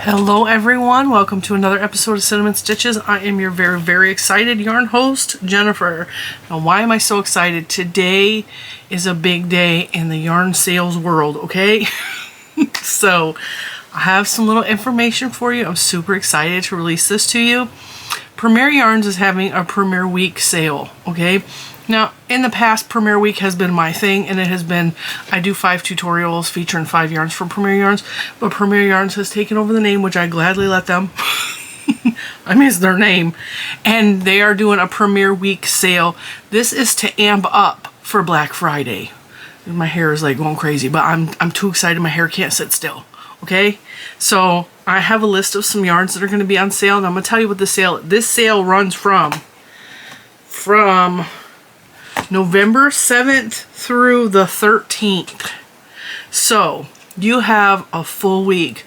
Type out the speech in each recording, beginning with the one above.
Hello everyone, welcome to another episode of Cinnamon Stitches. I am your very excited yarn host, Jennifer. Now why am I so excited? Today is a big day in the yarn sales world, okay? So I have some little information for you. I'm super excited to release this to you. Premier Yarns is having a Premier Week sale, okay? Now, in the past, Premier Week has been my thing, and it has been, I do 5 tutorials featuring 5 yarns from Premier Yarns, but Premier Yarns has taken over the name, which I gladly let them. I mean, it's their name. And they are doing a Premier Week sale. This is to amp up for Black Friday. My hair is like going crazy, but I'm too excited. My hair can't sit still, okay? So I have a list of some yarns that are going to be on sale, and I'm going to tell you what this sale runs from November 7th through the 13th. So you have a full week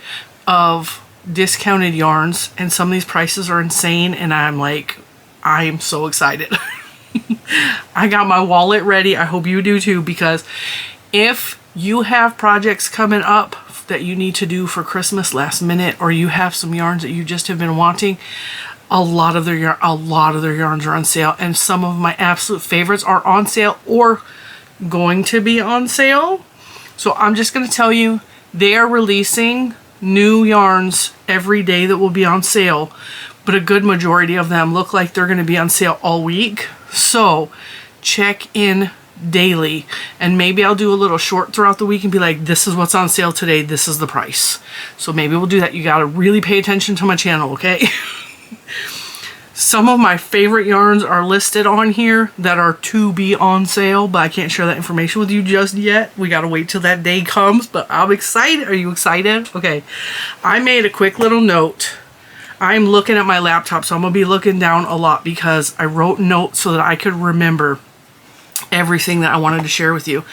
of discounted yarns, and some of these prices are insane, and I am so excited. I got my wallet ready. I hope you do too, because if you have projects coming up that you need to do for Christmas last minute, or you have some yarns that you just have been wanting, a lot of their yarns are on sale, and some of my absolute favorites are on sale or going to be on sale. So I'm just going to tell you, they are releasing new yarns every day that will be on sale, but a good majority of them look like they're going to be on sale all week. So check in daily, and maybe I'll do a little short throughout the week and be like, this is what's on sale today, this is the price. So maybe we'll do that. You got to really pay attention to my channel, okay? Some of my favorite yarns are listed on here that are to be on sale, but I can't share that information with you just yet. We gotta wait till that day comes, but I'm excited. Are you excited? Okay, I made a quick little note. I'm looking at my laptop, so I'm gonna be looking down a lot because I wrote notes so that I could remember everything that I wanted to share with you.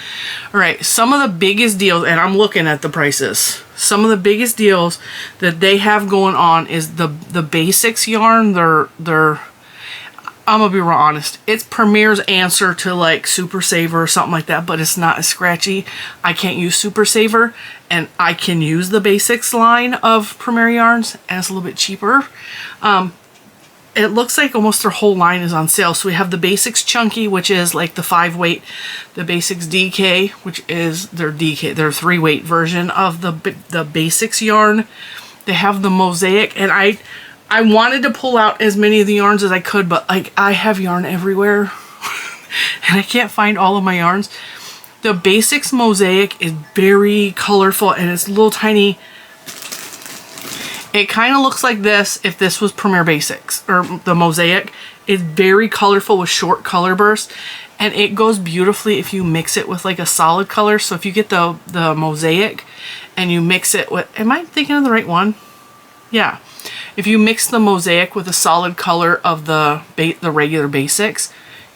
All right, some of the biggest deals, and I'm looking at the prices. Some of the biggest deals that they have going on is the basics yarn. They're I'm gonna be real honest, it's Premier's answer to like Super Saver or something like that, but it's not as scratchy. I can't use Super Saver, and I can use the basics line of Premier Yarns, and it's a little bit cheaper. It looks like almost their whole line is on sale. So we have the Basics Chunky, which is like the 5-weight, the Basics DK, which is their 3-weight version of the Basics yarn. They have the Mosaic, and I wanted to pull out as many of the yarns as I could, but like I have yarn everywhere and I can't find all of my yarns. The Basics Mosaic is very colorful, and it's little tiny. It kind of looks like this if this was Premier Basics, or the Mosaic. It's very colorful with short color bursts, and it goes beautifully if you mix it with like a solid color. So if you get the Mosaic and you mix it with, am I thinking of the right one? Yeah. If you mix the Mosaic with a solid color of the regular Basics,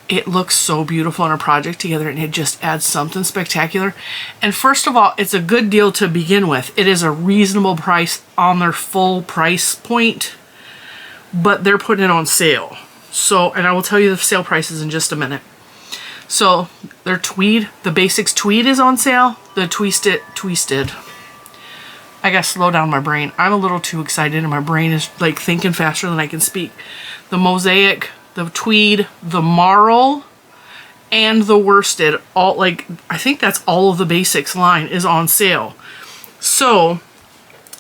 it looks so beautiful in a project together, and it just adds something spectacular. And first of all, it's a good deal to begin with. It is a reasonable price on their full price point, but they're putting it on sale. So, and I will tell you the sale prices in just a minute. So their tweed, the Basics tweed is on sale. The twisted. I gotta slow down my brain. I'm a little too excited, and my brain is like thinking faster than I can speak. The Mosaic, the tweed, the marl, and the worsted, all like, I think that's all of the Basics line is on sale. So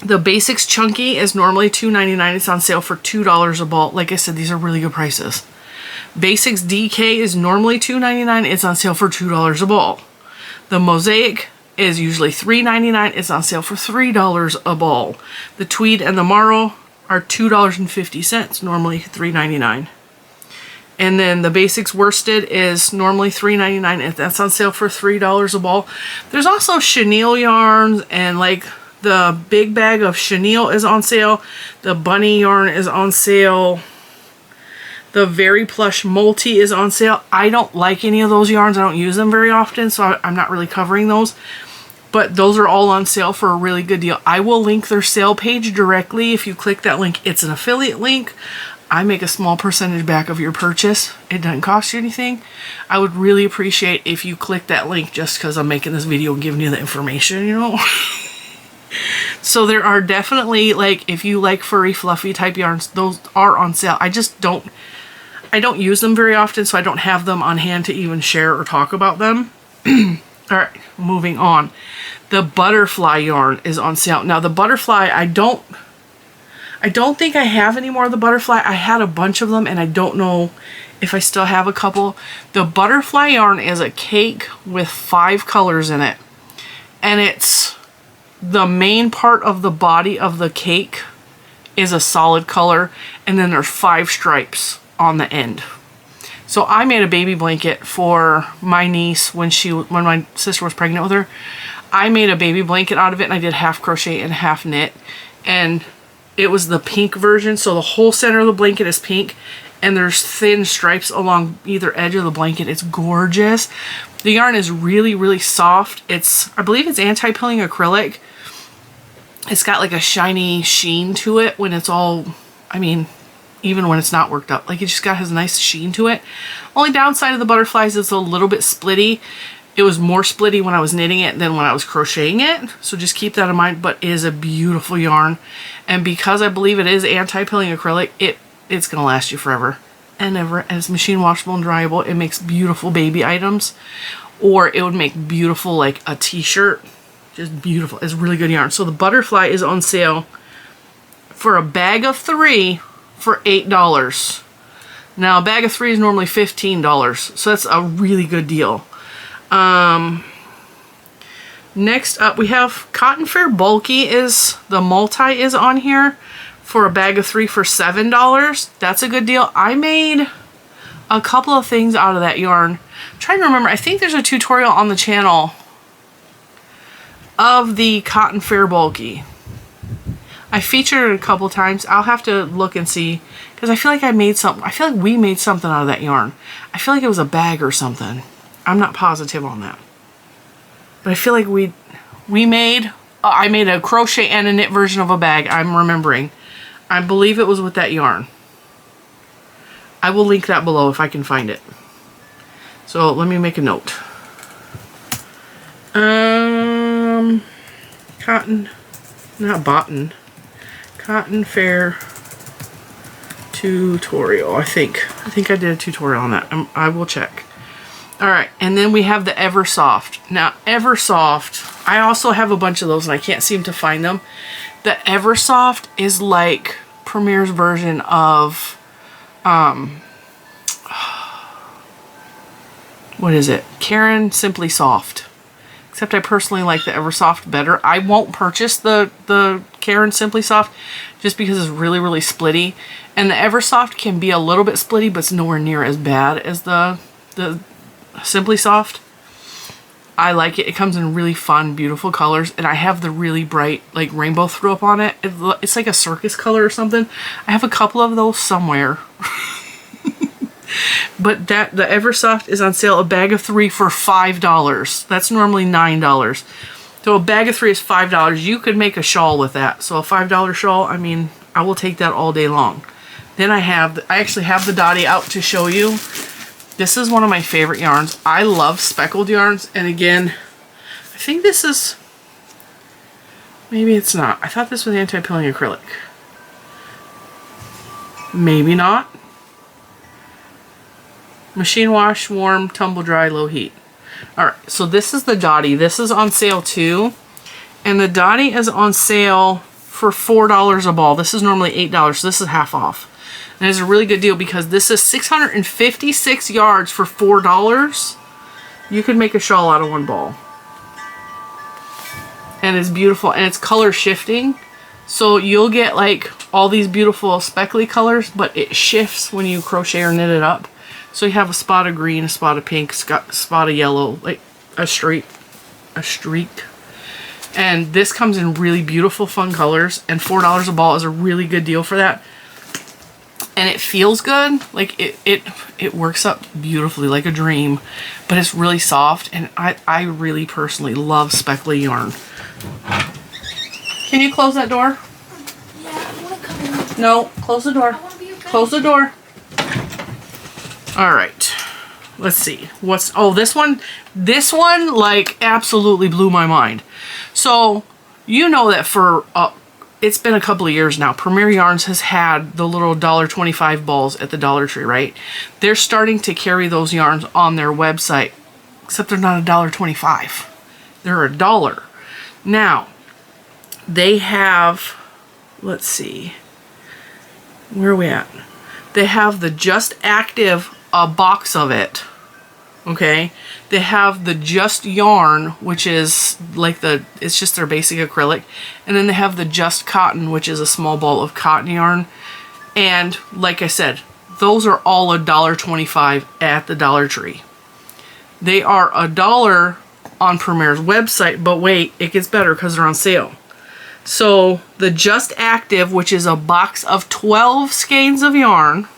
the Basics Chunky is normally $2.99. It's on sale for $2 a ball. Like I said, these are really good prices. Basics DK is normally $2.99. It's on sale for $2 a ball. The Mosaic is usually $3.99. It's on sale for $3 a ball. The tweed and the marl are $2.50, normally $3.99. And then the Basics worsted is normally $3.99, and that's on sale for $3 a ball. There's also chenille yarns, and like the big bag of chenille is on sale. The bunny yarn is on sale. The Very Plush Multi is on sale. I don't like any of those yarns. I don't use them very often, so I'm not really covering those. But those are all on sale for a really good deal. I will link their sale page directly. If you click that link, it's an affiliate link. I make a small percentage back of your purchase. It doesn't cost you anything. I would really appreciate if you click that link, just because I'm making this video and giving you the information, you know. So there are definitely, like, if you like furry, fluffy type yarns, those are on sale. I don't use them very often, so I don't have them on hand to even share or talk about them. All right, moving on. The butterfly yarn is on sale. Now the butterfly, I don't think I have any more of the butterfly. I had a bunch of them and I don't know if I still have a couple. The butterfly yarn is a cake with 5 colors in it. And it's the main part of the body of the cake is a solid color. And then there's 5 stripes on the end. So I made a baby blanket for my niece when my sister was pregnant with her. I made a baby blanket out of it and I did half crochet and half knit. And it was the pink version. So the whole center of the blanket is pink and there's thin stripes along either edge of the blanket. It's gorgeous. The yarn is really, really soft. I believe it's anti-pilling acrylic. It's got like a shiny sheen to it when it's all, I mean, even when it's not worked up. Like, it just has a nice sheen to it. Only downside of the butterflies is a little bit splitty. It was more splitty when I was knitting it than when I was crocheting it. So just keep that in mind, but it is a beautiful yarn. And because I believe it is anti-pilling acrylic, it's going to last you forever and ever. And it's machine washable and dryable. It makes beautiful baby items. Or it would make beautiful, like a t-shirt. Just beautiful. It's really good yarn. So the butterfly is on sale for a bag of 3 for $8. Now a bag of 3 is normally $15. So that's a really good deal. Next up we have Cotton Fair Bulky the multi is on here for a bag of 3 for $7. That's a good deal. I made a couple of things out of that yarn. I'm trying to remember, I think there's a tutorial on the channel of the Cotton Fair Bulky. I featured it a couple times. I'll have to look and see because I feel like we made something out of that yarn. I feel like it was a bag or something. I'm not positive on that. But I feel like I made a crochet and a knit version of a bag. I'm remembering. I believe it was with that yarn. I will link that below if I can find it. So let me make a note. Cotton Fair tutorial. I think I did a tutorial on that. I will check. Alright, and then we have the Eversoft. Now, Eversoft, I also have a bunch of those and I can't seem to find them. The Eversoft is like Premier's version of, what is it? Caron Simply Soft. Except I personally like the Eversoft better. I won't purchase the Caron Simply Soft just because it's really, really splitty. And the Eversoft can be a little bit splitty, but it's nowhere near as bad as the Simply Soft. I like it. It comes in really fun, beautiful colors, and I have the really bright, like, rainbow throw up on it. It's like a circus color or something. I have a couple of those somewhere. But the Eversoft is on sale, a bag of 3 for $5. That's normally $9. So a bag of 3 is $5. You could make a shawl with that. So a $5 shawl, I mean, I will take that all day long. Then I actually have the Doty out to show you. This is one of my favorite yarns. I love speckled yarns. And again, I think this is, maybe it's not. I thought this was anti-pilling acrylic. Maybe not. Machine wash, warm, tumble dry, low heat. Alright, so this is the Doty. This is on sale too. And the Doty is on sale for $4 a ball. This is normally $8, so this is half off. And it's a really good deal because this is 656 yards for $4. You could make a shawl out of one ball. And it's beautiful. And it's color shifting. So you'll get like all these beautiful speckly colors, but it shifts when you crochet or knit it up. So you have a spot of green, a spot of pink, a spot of yellow, like a streak. And this comes in really beautiful, fun colors. And $4 a ball is a really good deal for that. And it feels good. Like it works up beautifully, like a dream. But it's really soft. And I really personally love speckly yarn. Can you close that door? Yeah, I want to come in. No, close the door. I want to be okay. Close the door. All right, let's see. This one like absolutely blew my mind. So You know that for, it's been a couple of years now, Premier Yarns has had the little $1.25 balls at the Dollar Tree, right? They're starting to carry those yarns on their website, except they're not $1.25. They're $1. Now, they have, let's see, where are we at? They have the Just Active, a box of it. Okay, they have the Just Yarn, which is like it's just their basic acrylic, and then they have the Just Cotton, which is a small ball of cotton yarn. And like I said, those are all $1.25 at the Dollar Tree. They are $1 on Premier's website, but wait, it gets better because they're on sale. So the Just Active, which is a box of 12 skeins of yarn,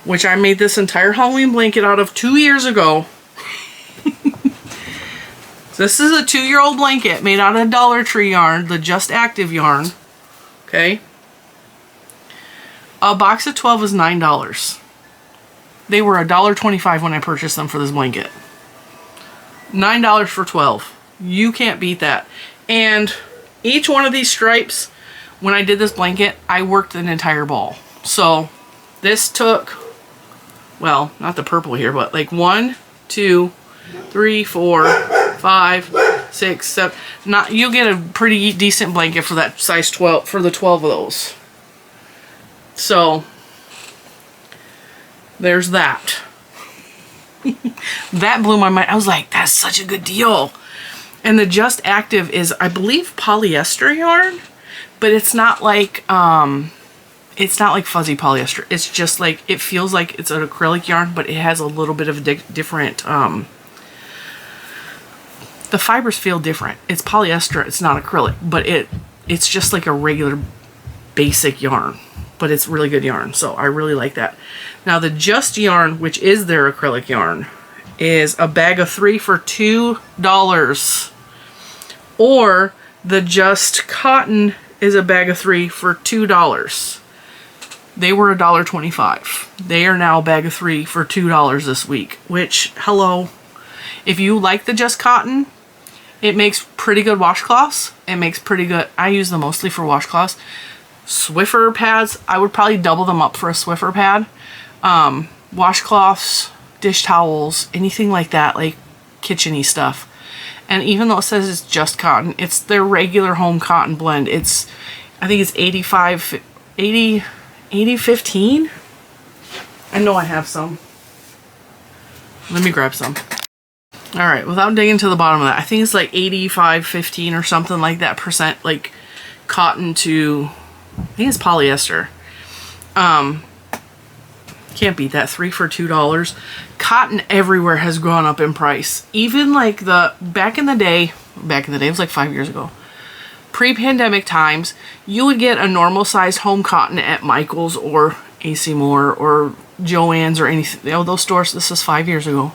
which I made this entire Halloween blanket out of 2 years ago. This is a 2-year-old blanket made out of Dollar Tree yarn, the Just Active yarn. Okay. A box of 12 is $9. They were $1.25 when I purchased them for this blanket. $9 for 12. You can't beat that. And each one of these stripes, when I did this blanket, I worked an entire ball. So this took, well, not the purple here, but like 1, 2, 3, 4, 5, 6, 7. Not, you'll get a pretty decent blanket for that size 12, for the 12 of those. So there's that. That blew my mind. I was like, that's such a good deal. And the Just Active is, I believe, polyester yarn, but it's not like fuzzy polyester. It's just like, it feels like it's an acrylic yarn, but it has a little bit of a different, the fibers feel different. It's polyester, it's not acrylic, but it's just like a regular basic yarn, but it's really good yarn. So I really like that. Now the Just Yarn, which is their acrylic yarn, is a bag of 3 for $2. Or the Just Cotton is a bag of 3 for $2. They were $1.25. They are now a bag of 3 for $2 this week, which, hello. If you like the Just Cotton, it makes pretty good washcloths. It makes pretty good, I use them mostly for washcloths. Swiffer pads, I would probably double them up for a Swiffer pad. Washcloths, dish towels, anything like that, like kitchen-y stuff. And even though it says it's Just Cotton, it's their regular home cotton blend. It's, I think it's 80-15. I know I have some. Let me grab some. All right, without digging to the bottom of that, I think it's like 85-15 or something like that percent, like cotton to, I think it's polyester. Can't beat that. 3 for $2. Cotton everywhere has gone up in price. Even like back in the day, it was like 5 years ago. Pre-pandemic times, you would get a normal sized home cotton at Michael's or AC Moore or Joann's or anything. You know, those stores, this is 5 years ago.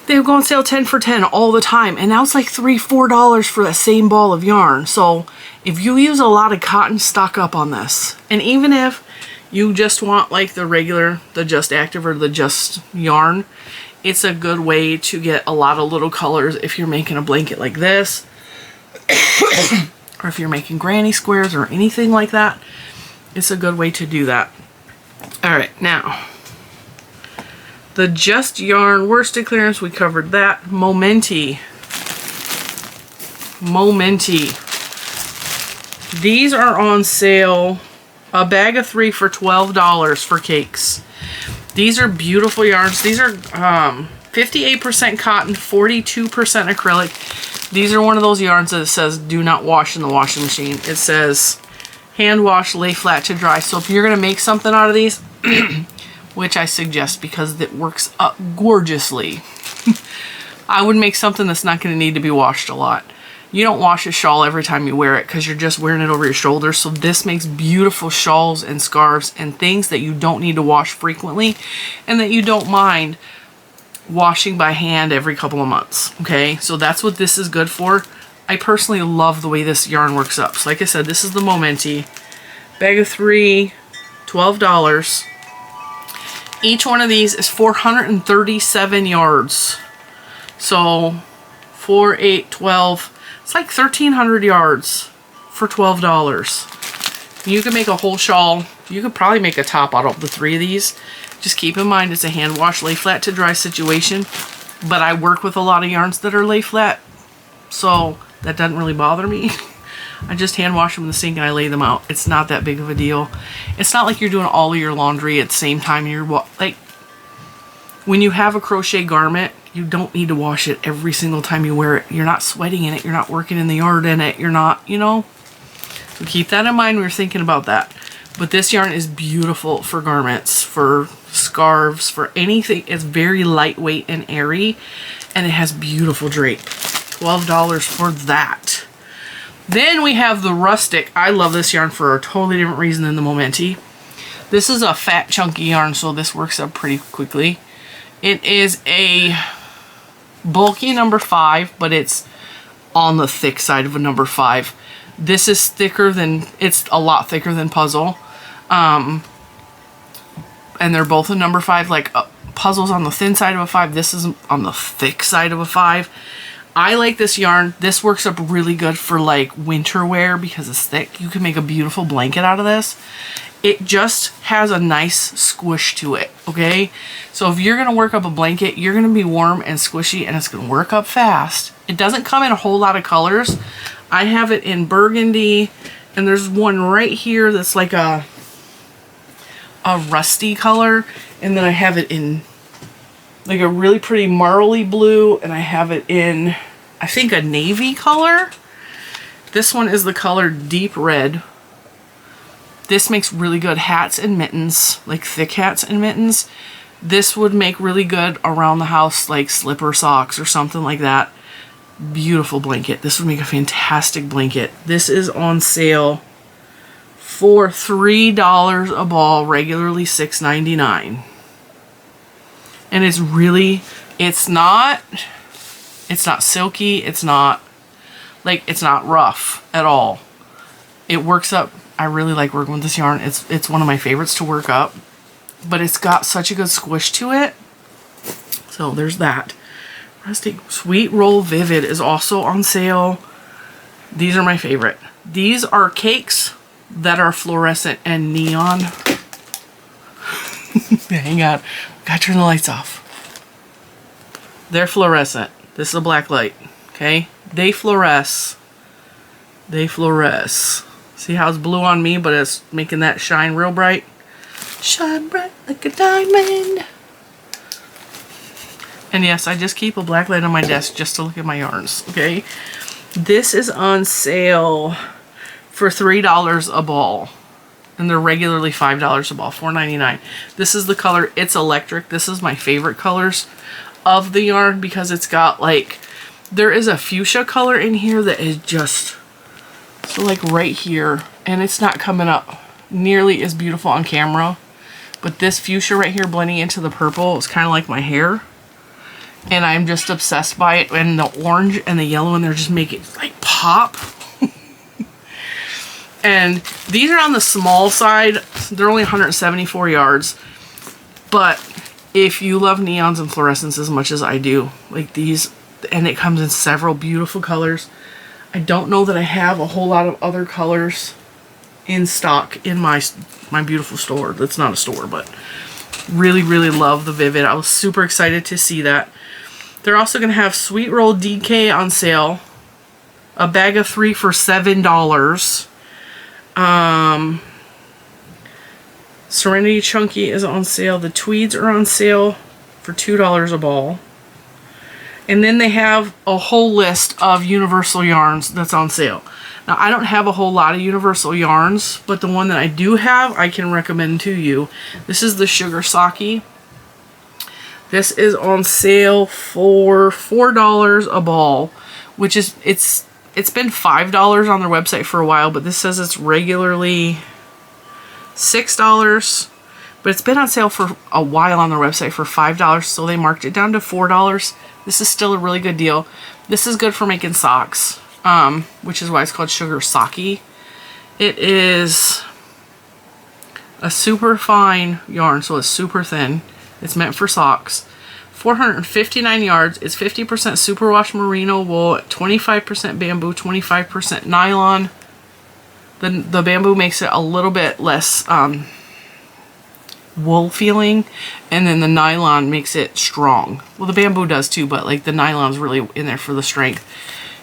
They would go on sale 10 for 10 all the time. And now it's like $3-4 for that same ball of yarn. So if you use a lot of cotton, stock up on this. And even if you just want like the regular, the Just Active or the Just Yarn, it's a good way to get a lot of little colors if you're making a blanket like this. Or if you're making granny squares or anything like that. It's a good way to do that. Alright, now the Just Yarn worsted clearance, we covered that. Momenty. These are on sale. A bag of 3 for $12 for cakes. These are beautiful yarns. These are 58% cotton, 42% acrylic. These are one of those yarns that it says do not wash in the washing machine. It says hand wash, lay flat to dry. So if you're going to make something out of these, which I suggest because it works up gorgeously, I would make something that's not going to need to be washed a lot. You don't wash a shawl every time you wear it because you're just wearing it over your shoulders. So this makes beautiful shawls and scarves and things that you don't need to wash frequently and that you don't mind washing by hand every couple of months. Okay, so that's what this is good for. I personally love the way this yarn works up. So like I said, this is the Momenty. Bag of 3, $12. Each one of these is 437 yards. So 4, 8, 12. It's like 1,300 yards for $12. You can make a whole shawl. You could probably make a top out of the 3 of these. Just keep in mind it's a hand wash, lay flat to dry situation. But I work with a lot of yarns that are lay flat, so that doesn't really bother me. I just hand wash them in the sink and I lay them out. It's not that big of a deal. It's not like you're doing all of your laundry at the same time you're like, when you have a crochet garment, you don't need to wash it every single time you wear it. You're not sweating in it. You're not working in the yard in it. You're not, you know. So keep that in mind when you're thinking about that. But this yarn is beautiful for garments, for scarves, for anything. It's very lightweight and airy, and it has beautiful drape. $12 for that. Then we have the Rustic. I love this yarn for a totally different reason than the Momenty. This is a fat, chunky yarn, so this works up pretty quickly. It is a bulky number 5, but it's on the thick side of a number 5. This is thicker than, it's a lot thicker than Puzzle. And they're both a number 5. Like Puzzle's on the thin side of a 5. This is on the thick side of a 5. I like this yarn. This works up really good for like winter wear because it's thick. You can make a beautiful blanket out of this. It just has a nice squish to it, okay? So if you're gonna work up a blanket, you're gonna be warm and squishy and it's gonna work up fast. It doesn't come in a whole lot of colors. I have it in burgundy, and there's one right here that's like a rusty color, and then I have it in like a really pretty marly blue, and I have it in, I think, a navy color. This one is the color deep red. This makes really good hats and mittens, like thick hats and mittens. This would make really good around the house, like slipper socks or something like that. Beautiful blanket. This would make a fantastic blanket. This is on sale for $3 a ball, regularly $6.99. And it's really, it's not silky, it's not rough at all. It works up. I really like working with this yarn. It's one of my favorites to work up, but it's got such a good squish to it. So there's that. Rustic Sweet Roll Vivid is also on sale. These are my favorite. These are cakes that are fluorescent and neon. Hang on. Gotta turn the lights off. They're fluorescent. This is a black light. Okay? They fluoresce. They fluoresce. See how it's blue on me, but it's making that shine real bright? Shine bright like a diamond. And yes, I just keep a black light on my desk just to look at my yarns. Okay? This is on sale for $3 a ball. And they're regularly $5 a ball, $4.99. This is the color, it's electric. This is my favorite colors of the yarn because it's got like, there is a fuchsia color in here that is just, so like right here, and it's not coming up nearly as beautiful on camera. But this fuchsia right here blending into the purple is kind of like my hair. And I'm just obsessed by it. And the orange and the yellow, and they're just making it like pop. And these are on the small side. They're only 174 yards. But if you love neons and fluorescence as much as I do, like these, and it comes in several beautiful colors. I don't know that I have a whole lot of other colors in stock in my beautiful store. That's not a store, but really, really love the Vivid. I was super excited to see that. They're also going to have Sweet Roll DK on sale. A bag of 3 for $7. Serenity Chunky is on sale. The Tweeds are on sale for $2 a ball. And then they have a whole list of Universal yarns that's on sale. Now, I don't have a whole lot of Universal yarns, but the one that I do have, I can recommend to you. This is the Sugar Sake. This is on sale for $4 a ball, which is, it's been $5 on their website for a while, but this says it's regularly $6. But it's been on sale for a while on their website for $5, so they marked it down to $4. This is still a really good deal. This is good for making socks, which is why it's called Sugar Sake. It is a super fine yarn, so it's super thin. It's meant for socks. 459 yards. It's 50% superwash merino wool, 25% bamboo, 25% nylon. The bamboo makes it a little bit less wool feeling, and then the nylon makes it strong. Well, the bamboo does too, but like the nylon's really in there for the strength.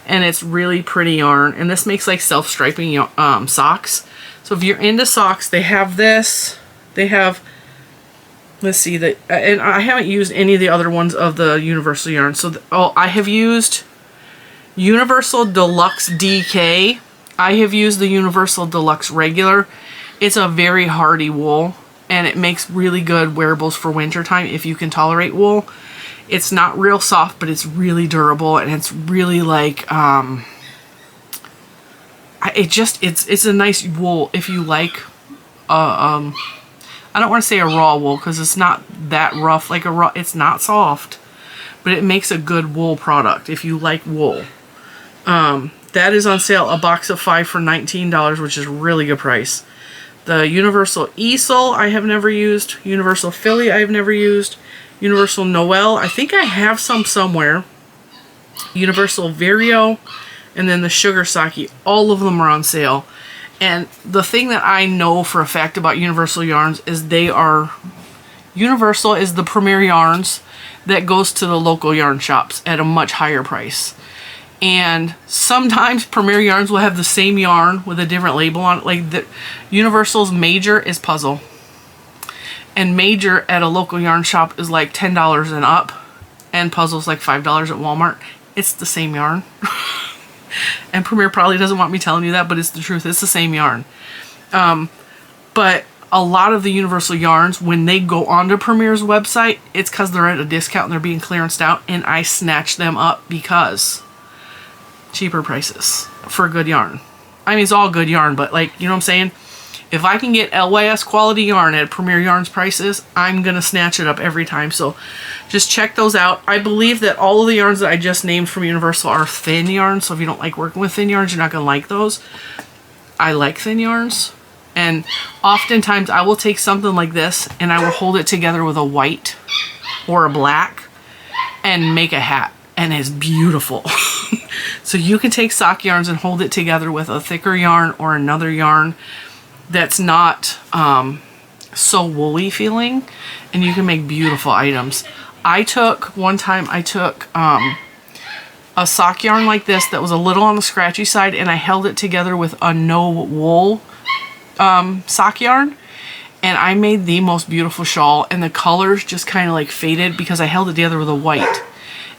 And it's really pretty yarn, and this makes like self-striping socks. So if you're into socks, they have this. They have, let's see, and I haven't used any of the other ones of the Universal yarn. So I have used Universal Deluxe DK. I have used the Universal Deluxe Regular. It's a very hardy wool, and it makes really good wearables for wintertime if you can tolerate wool. It's not real soft, but it's really durable, and it's really like, it's a nice wool if you like, I don't want to say a raw wool because it's not that rough, like it's not soft, but it makes a good wool product if you like wool. That is on sale, a box of 5 for $19, which is a really good price. The Universal Easel I have never used. Universal Philly I have never used. Universal Noel, I think I have some somewhere. Universal Vireo, and then the Sugar Sake. All of them are on sale. And the thing that I know for a fact about Universal Yarns is Universal is the premier yarns that goes to the local yarn shops at a much higher price. And sometimes Premier Yarns will have the same yarn with a different label on it. Like the Universal's Major is Puzzle. And Major at a local yarn shop is like $10 and up. And Puzzle's like $5 at Walmart. It's the same yarn. And Premier probably doesn't want me telling you that, but it's the truth. It's the same yarn. But a lot of the Universal yarns, when they go onto Premier's website, it's because they're at a discount and they're being clearanced out. And I snatch them up because cheaper prices for good yarn. I mean, it's all good yarn, but like, you know what I'm saying? If I can get LYS quality yarn at Premier Yarns prices, I'm going to snatch it up every time. So just check those out. I believe that all of the yarns that I just named from Universal are thin yarns. So if you don't like working with thin yarns, you're not going to like those. I like thin yarns. And oftentimes I will take something like this and I will hold it together with a white or a black and make a hat. And it's beautiful. So you can take sock yarns and hold it together with a thicker yarn or another yarn that's not so woolly feeling, and you can make beautiful items. One time I took a sock yarn like this that was a little on the scratchy side, and I held it together with a no wool sock yarn, and I made the most beautiful shawl, and the colors just kind of like faded because I held it together with a white.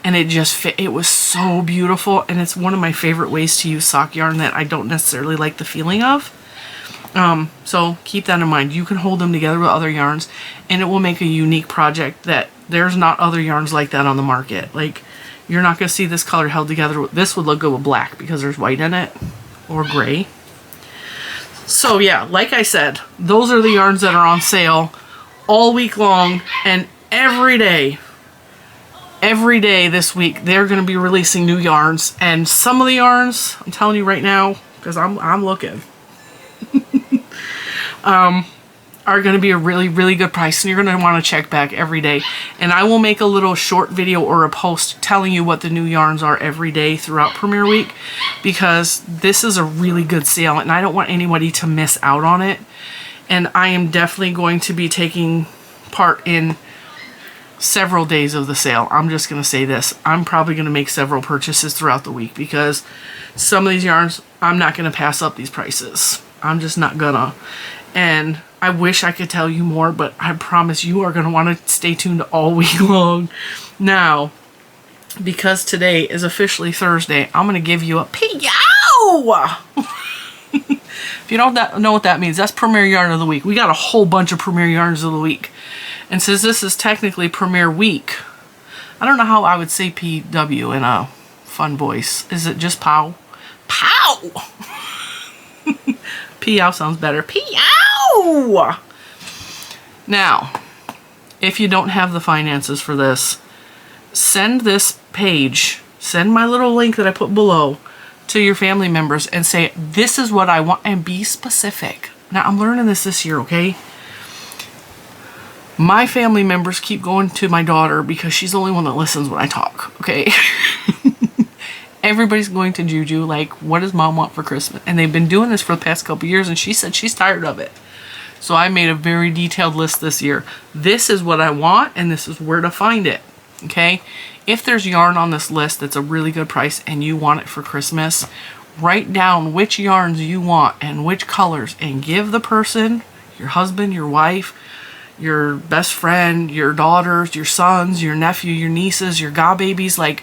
And it just fit. It was so beautiful, and it's one of my favorite ways to use sock yarn that I don't necessarily like the feeling of. So keep that in mind. You can hold them together with other yarns, and it will make a unique project that there's not other yarns like that on the market. Like, you're not going to see this color held together. This would look good with black because there's white in it, or gray. So yeah, like I said, those are the yarns that are on sale all week long, and every day this week they're going to be releasing new yarns. And some of the yarns, I'm telling you right now, because I'm looking, are going to be a really, really good price, and you're going to want to check back every day. And I will make a little short video or a post telling you what the new yarns are every day throughout Premier Week, because this is a really good sale and I don't want anybody to miss out on it. And I am definitely going to be taking part in several days of the sale. I'm just going to say this. I'm probably going to make several purchases throughout the week, because some of these yarns, I'm not going to pass up these prices. I'm just not gonna. And I wish I could tell you more, but I promise you are going to want to stay tuned all week long. Now, because today is officially Thursday, I'm going to give you a P-yow! If you don't know what that means, that's Premier Yarn of the Week. We got a whole bunch of Premier Yarns of the Week. And since this is technically Premier Week, I don't know how I would say PW in a fun voice. Is it just pow? Pow! P-yow sounds better. P-yow! Now, if you don't have the finances for this, send this page, send my little link that I put below to your family members and say, this is what I want, and be specific. Now, I'm learning this year, okay? My family members keep going to my daughter because she's the only one that listens when I talk, okay? Everybody's going to Juju, like, what does mom want for Christmas? And they've been doing this for the past couple years, and she said she's tired of it. So I made a very detailed list this year. This is what I want, and this is where to find it, okay? If there's yarn on this list that's a really good price and you want it for Christmas, write down which yarns you want and which colors, and give the person, your husband, your wife, your best friend, your daughters, your sons, your nephew, your nieces, your godbabies, like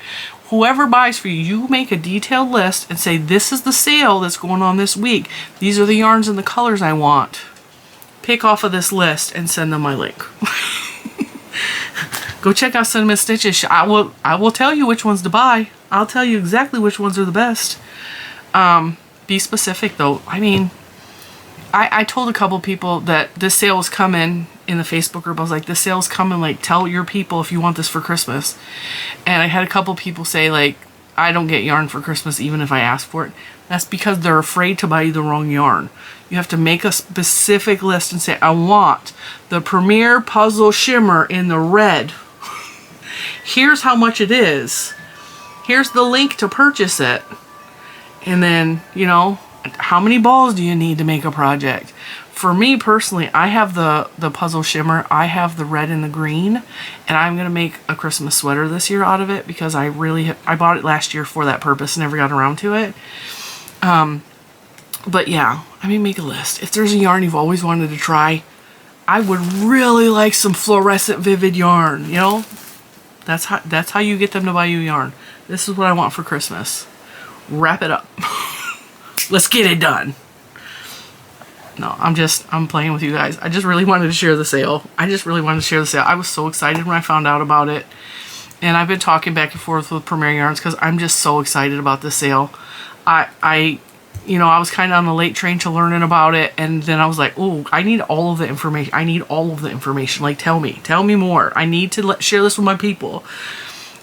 whoever buys for you, you make a detailed list and say, this is the sale that's going on this week. These are the yarns and the colors I want. Pick off of this list and send them my link. Go check out Cinnamon Stitches. I will tell you which ones to buy. I'll tell you exactly which ones are the best. Be specific though. I mean, I told a couple people that this sale is coming in the Facebook group. I was like, this sale's coming, like, tell your people if you want this for Christmas. And I had a couple people say, like, I don't get yarn for Christmas even if I ask for it. That's because they're afraid to buy you the wrong yarn. You have to make a specific list and say, I want the Premier Puzzle Shimmer in the red. Here's how much it is. Here's the link to purchase it. And then, you know, how many balls do you need to make a project? For me personally, I have the Puzzle Shimmer. I have the red and the green. And I'm going to make a Christmas sweater this year out of it because I bought it last year for that purpose and never got around to it. But yeah, I mean, make a list. If there's a yarn you've always wanted to try, I would really like some fluorescent vivid yarn, you know? That's how you get them to buy you yarn. This is what I want for Christmas. Wrap it up. Let's get it done. No, I'm playing with you guys. I just really wanted to share the sale. I was so excited when I found out about it. And I've been talking back and forth with Premier Yarns because I'm just so excited about the sale. You know, I was kind of on the late train to learning about it, and then I was like, oh, I need all of the information. Like, tell me more. I need to share this with my people,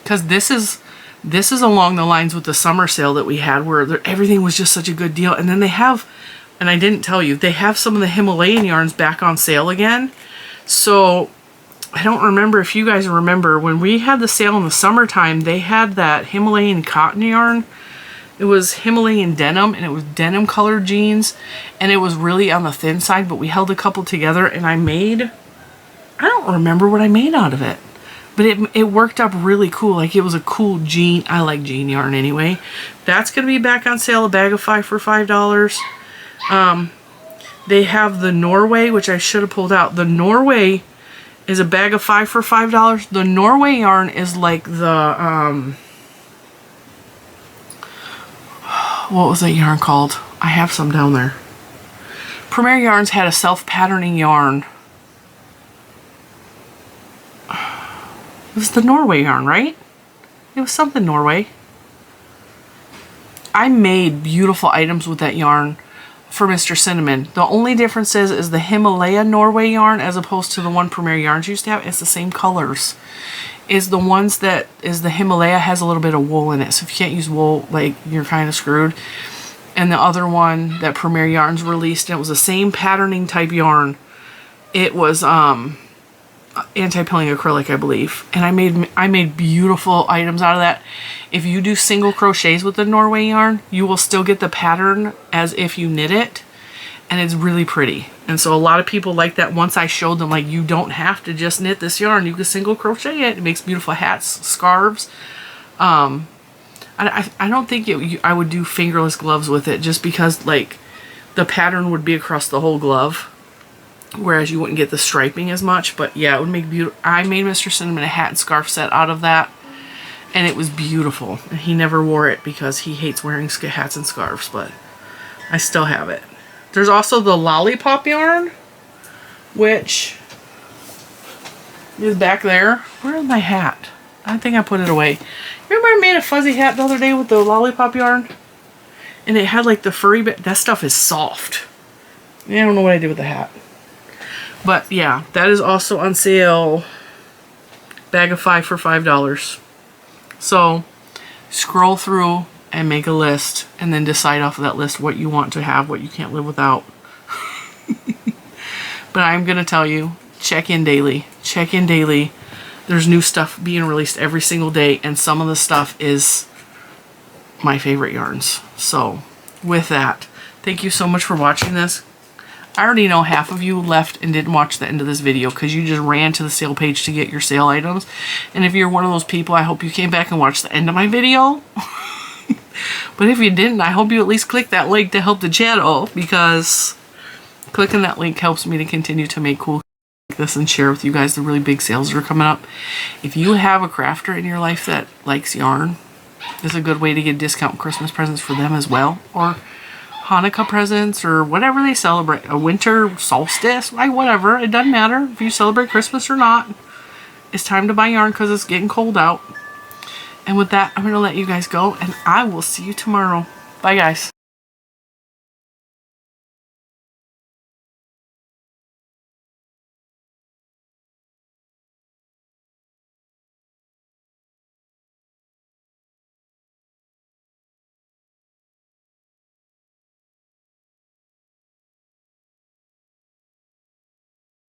because this is along the lines with the summer sale that we had, where everything was just such a good deal. And then they have, and I didn't tell you, they have some of the Himalayan yarns back on sale again. So I don't remember if you guys remember when we had the sale in the summertime, they had that Himalayan cotton yarn. It was Himalayan denim, and it was denim colored jeans, and it was really on the thin side, but we held a couple together, and I don't remember what I made out of it, but it worked up really cool. Like, it was a cool jean. I like jean yarn anyway. That's going to be back on sale, a bag of 5 for $5. They have the Norway, which I should have pulled out. The Norway is a bag of 5 for $5. The Norway yarn is like the, what was that yarn called? I have some down there. Premier Yarns had a self-patterning yarn. It was the Norway yarn, right? It was something Norway. I made beautiful items with that yarn for Mr. Cinnamon. The only difference is the Himalaya Norway yarn, as opposed to the one Premier Yarns used to have, it's the same colors. Is the ones that is the Himalaya has a little bit of wool in it. So if you can't use wool, like, you're kind of screwed. And the other one that Premier Yarns released, and it was the same patterning type yarn. It was anti-pilling acrylic, I believe. And I made beautiful items out of that. If you do single crochets with the Norway yarn, you will still get the pattern as if you knit it. And it's really pretty. And so a lot of people like that. Once I showed them, like, you don't have to just knit this yarn. You can single crochet it. It makes beautiful hats, scarves. I don't think I would do fingerless gloves with it, just because, like, the pattern would be across the whole glove, whereas you wouldn't get the striping as much. But yeah, it would make beautiful. I made Mr. Cinnamon a hat and scarf set out of that, and it was beautiful. And he never wore it because he hates wearing hats and scarves, but I still have it. There's also the lollipop yarn, which is back there. Where's my hat? I think I put it away. Remember I made a fuzzy hat the other day with the lollipop yarn? And it had like the furry bit. That stuff is soft. I don't know what I did with the hat. But yeah, that is also on sale. Bag of 5 for $5. So scroll through and make a list, and then decide off of that list what you want to have, what you can't live without. But I'm going to tell you, check in daily. Check in daily. There's new stuff being released every single day, and some of the stuff is my favorite yarns. So with that, thank you so much for watching this. I already know half of you left and didn't watch the end of this video because you just ran to the sale page to get your sale items. And if you're one of those people, I hope you came back and watched the end of my video. But if you didn't, I hope you at least click that link to help the channel, because clicking that link helps me to continue to make cool like this and share with you guys the really big sales that are coming up. If you have a crafter in your life that likes yarn, it's a good way to get discount Christmas presents for them as well, or Hanukkah presents, or whatever they celebrate, a winter solstice, like whatever, it doesn't matter if you celebrate Christmas or not. It's time to buy yarn because it's getting cold out. And with that, I'm going to let you guys go, and I will see you tomorrow. Bye, guys.